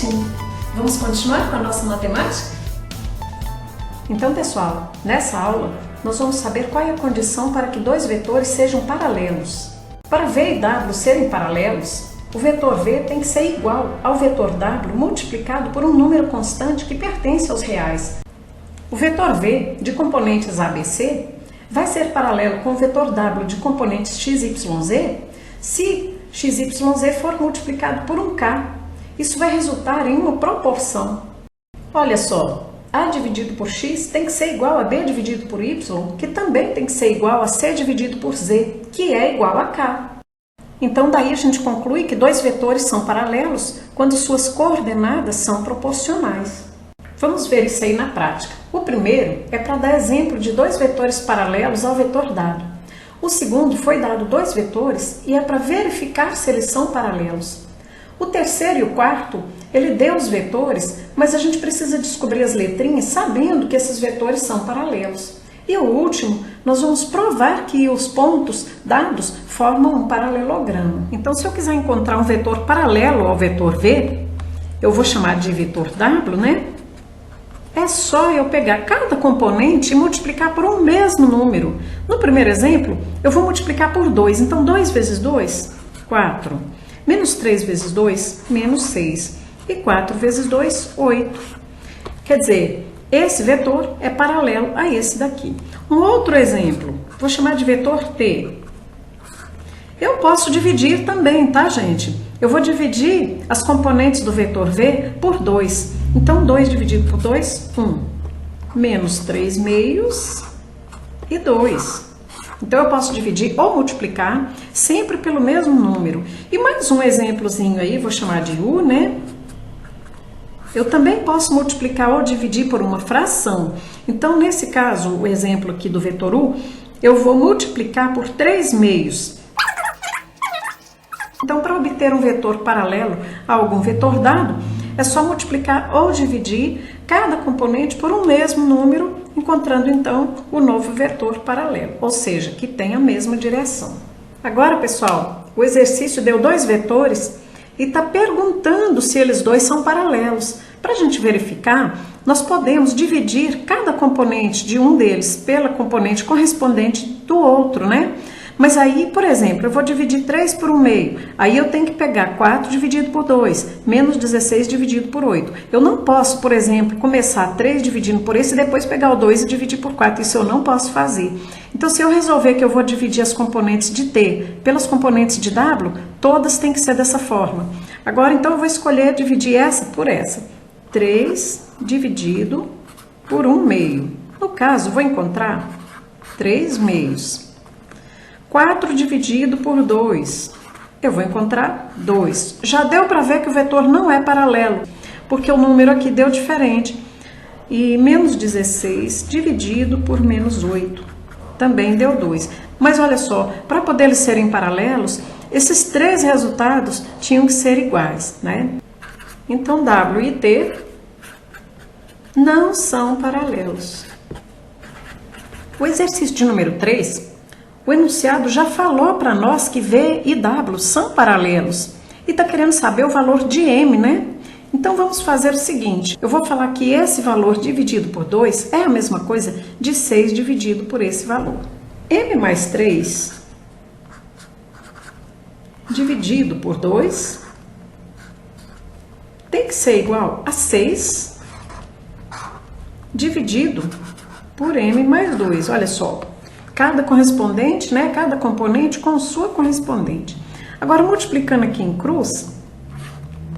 certinho. Vamos continuar com a nossa matemática? Então, pessoal, nessa aula, nós vamos saber qual é a condição para que dois vetores sejam paralelos. Para V e W serem paralelos, o vetor V tem que ser igual ao vetor W multiplicado por um número constante que pertence aos reais. O vetor V de componentes ABC vai ser paralelo com o vetor W de componentes XYZ se XYZ for multiplicado por um K. Isso vai resultar em uma proporção. Olha só, A dividido por X tem que ser igual a B dividido por Y, que também tem que ser igual a C dividido por Z, que é igual a K. Então, daí a gente conclui que dois vetores são paralelos quando suas coordenadas são proporcionais. Vamos ver isso aí na prática. O primeiro é para dar exemplo de dois vetores paralelos ao vetor dado. O segundo foi dado dois vetores e é para verificar se eles são paralelos. O terceiro e o quarto, ele deu os vetores, mas a gente precisa descobrir as letrinhas sabendo que esses vetores são paralelos. E o último, nós vamos provar que os pontos dados formam um paralelogramo. Então, se eu quiser encontrar um vetor paralelo ao vetor V, eu vou chamar de vetor W, né? É só eu pegar cada componente e multiplicar por um mesmo número. No primeiro exemplo, eu vou multiplicar por 2. Então, 2 vezes 2, 4. Menos 3 vezes 2, menos 6. E 4 vezes 2, 8. Quer dizer, esse vetor é paralelo a esse daqui. Um outro exemplo, vou chamar de vetor T. Eu posso dividir também, tá, gente? Eu vou dividir as componentes do vetor V por 2. Então, 2 dividido por 2, 1. Menos 3 meios e 2. Então, eu posso dividir ou multiplicar sempre pelo mesmo número. E mais um exemplozinho aí, vou chamar de U, né? Eu também posso multiplicar ou dividir por uma fração. Então, nesse caso, o exemplo aqui do vetor U, eu vou multiplicar por 3 meios. Então, para obter um vetor paralelo a algum vetor dado, é só multiplicar ou dividir cada componente por um mesmo número, encontrando então o novo vetor paralelo, ou seja, que tem a mesma direção. Agora, pessoal, o exercício deu dois vetores e está perguntando se eles dois são paralelos. Para a gente verificar, nós podemos dividir cada componente de um deles pela componente correspondente do outro, né? Mas aí, por exemplo, eu vou dividir 3 por 1 meio. Aí eu tenho que pegar 4 dividido por 2, menos 16 dividido por 8. Eu não posso, por exemplo, começar 3 dividindo por esse e depois pegar o 2 e dividir por 4. Isso eu não posso fazer. Então, se eu resolver que eu vou dividir as componentes de T pelas componentes de W, todas têm que ser dessa forma. Agora, então, eu vou escolher dividir essa por essa. 3 dividido por 1 meio. No caso, vou encontrar 3 meios. 4 dividido por 2, eu vou encontrar 2. Já deu para ver que o vetor não é paralelo, porque o número aqui deu diferente. E menos 16 dividido por menos 8, também deu 2. Mas olha só, para poder eles serem paralelos, esses três resultados tinham que ser iguais, né? Então, W e T não são paralelos. O exercício de número 3... O enunciado já falou para nós que V e W são paralelos e está querendo saber o valor de M, né? Então, vamos fazer o seguinte, eu vou falar que esse valor dividido por 2 é a mesma coisa de 6 dividido por esse valor. M mais 3 dividido por 2 tem que ser igual a 6 dividido por M mais 2, olha só. Cada correspondente, né? Cada componente com sua correspondente. Agora, multiplicando aqui em cruz,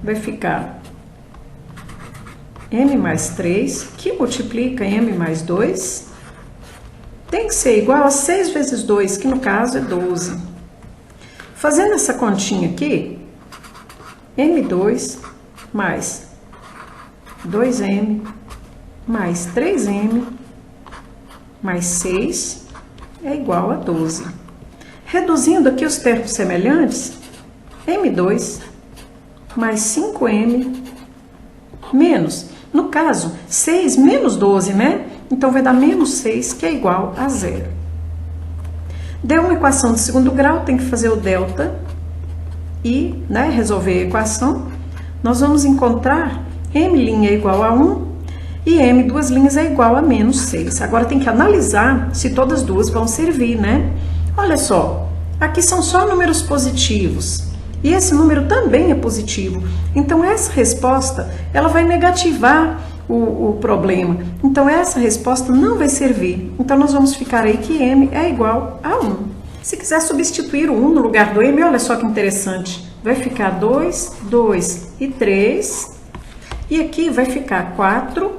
vai ficar M mais 3, que multiplica M mais 2, tem que ser igual a 6 vezes 2, que no caso é 12. Fazendo essa continha aqui, M2 mais 2M mais 3M mais 6 é igual a 12. Reduzindo aqui os termos semelhantes, M2 mais 5M menos, no caso, 6 menos 12, né? Então, vai dar menos 6, que é igual a 0. Deu uma equação de segundo grau, tem que fazer o delta e, né, resolver a equação. nós vamos encontrar m' é igual a 1 e m duas linhas é igual a menos 6. Agora tem que analisar se todas duas vão servir, né? Olha só, aqui são só números positivos. E esse número também é positivo. Então, essa resposta, ela vai negativar o problema. Então, essa resposta não vai servir. Então, nós vamos ficar aí que m é igual a 1. Se quiser substituir o 1 no lugar do m, olha só que interessante. Vai ficar 2, 2 e 3. E aqui vai ficar 4,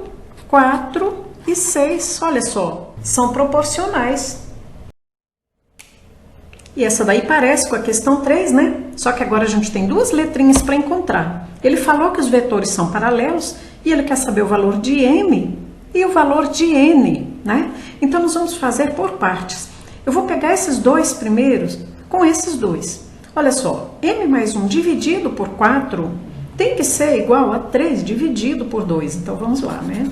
4 e 6. Olha só, são proporcionais. E essa daí parece com a questão 3, né? Só que agora a gente tem duas letrinhas para encontrar. Ele falou que os vetores são paralelos e ele quer saber o valor de m e o valor de n, né? Então, nós vamos fazer por partes. Eu vou pegar esses dois primeiros com esses dois. Olha só, m mais 1 dividido por 4 tem que ser igual a 3 dividido por 2. Então, vamos lá, né?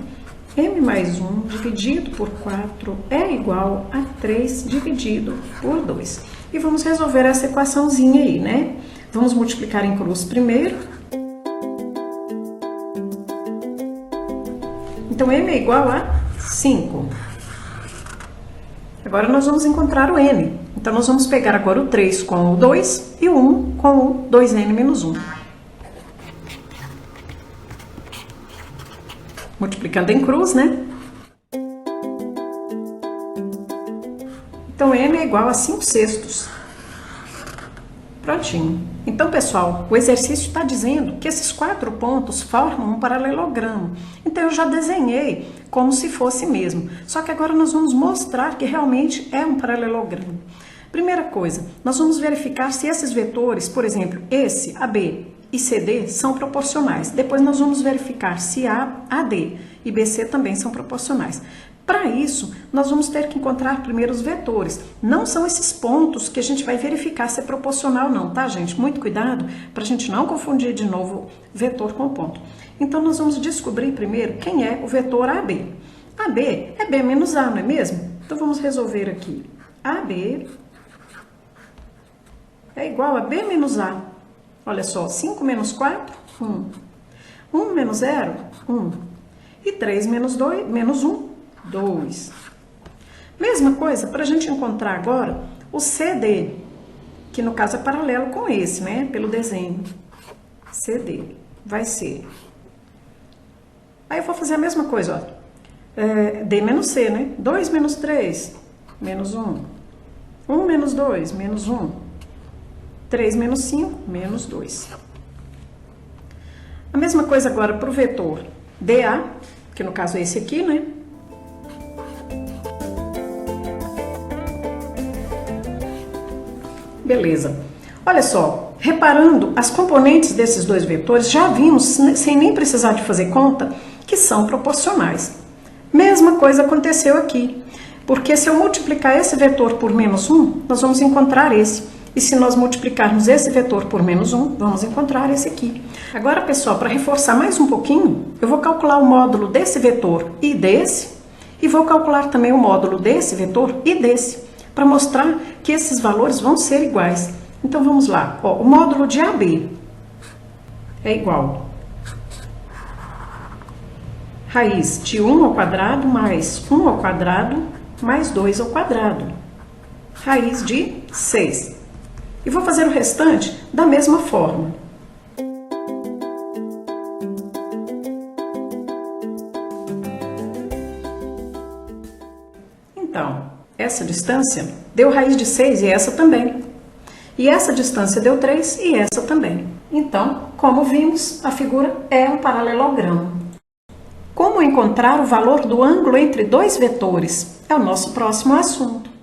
m mais 1 dividido por 4 é igual a 3 dividido por 2. E vamos resolver essa equaçãozinha aí, né? Vamos multiplicar em cruz primeiro. Então, m é igual a 5. Agora, nós vamos encontrar o n. Então, nós vamos pegar agora o 3 com o 2 e o 1 com o 2n menos 1. Multiplicando em cruz, né? Então, m é igual a 5/6. Prontinho. Então, pessoal, o exercício está dizendo que esses 4 pontos formam um paralelogramo. Então, eu já desenhei como se fosse mesmo. Só que agora nós vamos mostrar que realmente é um paralelogramo. Primeira coisa, nós vamos verificar se esses vetores, por exemplo, esse, AB e CD, são proporcionais. Depois nós vamos verificar se AD e BC também são proporcionais. Para isso, nós vamos ter que encontrar primeiro os vetores. Não são esses pontos que a gente vai verificar se é proporcional ou não, tá, gente? Muito cuidado para a gente não confundir de novo vetor com ponto. Então, nós vamos descobrir primeiro quem é o vetor AB. AB é B menos A, não é mesmo? Então, vamos resolver aqui. AB é igual a B menos A. Olha só, 5 menos 4, 1. 1 menos 0, 1. E 3 menos 2, menos 1. 2. Mesma coisa para a gente encontrar agora o CD, que no caso é paralelo com esse, né? Pelo desenho. CD vai ser. Aí eu vou fazer a mesma coisa, ó. D menos C, né? 2 menos 3, menos 1. 1 menos 2, menos 1. 3 menos 5, menos 2. A mesma coisa agora para o vetor DA, que no caso é esse aqui, né? Beleza. Olha só, reparando as componentes desses dois vetores, já vimos, sem nem precisar de fazer conta, que são proporcionais. Mesma coisa aconteceu aqui, porque se eu multiplicar esse vetor por menos 1, nós vamos encontrar esse. E se nós multiplicarmos esse vetor por menos 1, vamos encontrar esse aqui. Agora, pessoal, para reforçar mais um pouquinho, eu vou calcular o módulo desse vetor e desse, e vou calcular também o módulo desse vetor e desse, para mostrar que esses valores vão ser iguais. Então, vamos lá. Ó, o módulo de AB é igual raiz de 1 ao quadrado mais 1 ao quadrado mais 2 ao quadrado. Raiz de 6. E vou fazer o restante da mesma forma. Então, essa distância deu raiz de 6 e essa também. E essa distância deu 3 e essa também. Então, como vimos, a figura é um paralelogramo. Como encontrar o valor do ângulo entre dois vetores? É o nosso próximo assunto.